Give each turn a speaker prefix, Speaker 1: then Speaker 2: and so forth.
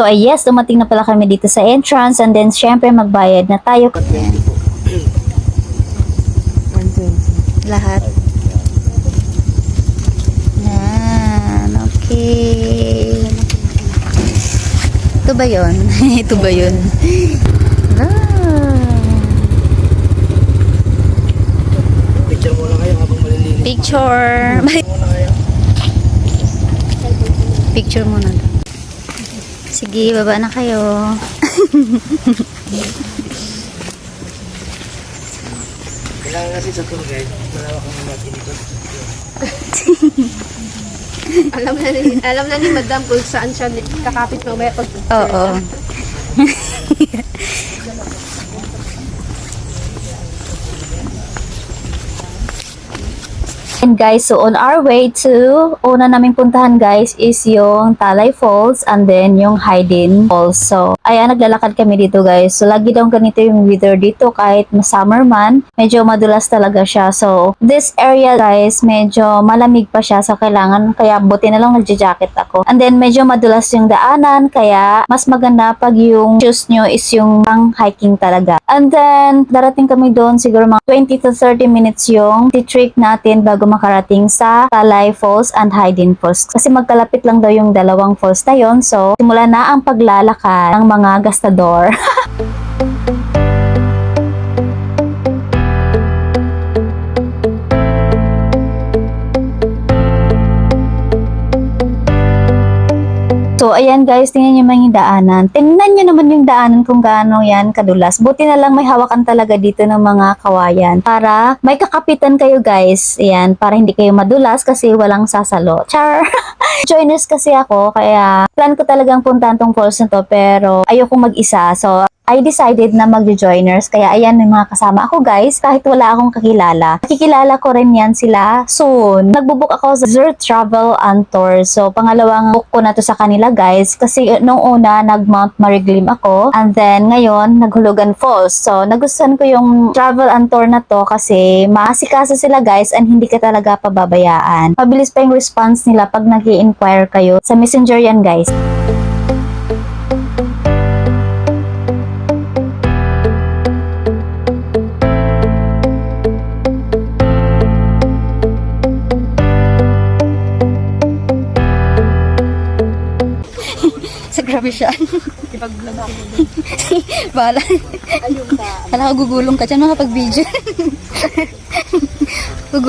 Speaker 1: So yes, dumating na pala kami dito sa entrance and then syempre magbayad na tayo. Lahat. Yan, okay. Ito ba yun? Ito ba yun?
Speaker 2: Picture muna kayo habang malilinis.
Speaker 1: Picture. Picture muna. Sige, baba na kayo.
Speaker 2: Kailangan kasi sa tour guide, malawak ang mga tinito.
Speaker 3: Alam na ni Madam kung saan siya kakapit mamaya pag
Speaker 1: Oo. And guys, so on our way to, una naming puntahan guys is yung Talay Falls and then yung Haydin Falls. So, ayan, naglalakad kami dito guys. So, lagi daw ganito yung weather dito kahit summer man. Medyo madulas talaga siya. So, this area guys, medyo malamig pa siya. So, kailangan, kaya buti na lang nagja-jacket ako. And then, medyo madulas yung daanan. Kaya, mas maganda pag yung shoes nyo is yung pang hiking talaga. And then, darating kami doon siguro mga 20 to 30 minutes yung trick natin bago makarating sa Talay Falls and Haydin Falls. Kasi magkalapit lang daw yung dalawang falls na yun. So, simula na ang paglalakad ng mga gastador. So, ayan guys, tingnan nyo naman yung daanan. Tingnan nyo naman yung daanan kung gaano yan kadulas. Buti na lang may hawakan talaga dito ng mga kawayan. Para may kakapitan kayo guys. Ayan, para hindi kayo madulas kasi walang sasalo. Char! Joiners kasi ako, kaya plan ko talagang puntahan tong falls na to. Pero ayokong mag-isa. So, I decided na mag-joiners. Kaya ayan, may mga kasama ako guys. Kahit wala akong kakilala. Nakikilala ko rin yan sila soon. Nagbubook ako sa Zurich Travel and Tour. So, pangalawang book ko na to sa kanila guys. Kasi nung una, nag-Mount Mariglim ako. And then, ngayon, naghulugan Falls. So, nagustuhan ko yung travel and tour na to kasi maasikasa sila guys and hindi ka talaga pababayaan. Mabilis pa yung response nila pag nag-i-inquire kayo. Sa Messenger yan guys. Grabe siya.
Speaker 3: ipag-vlog ako.
Speaker 1: Bahala.
Speaker 3: Ayun ka.
Speaker 1: Hala ka, gugulong ka dyan makapag-video.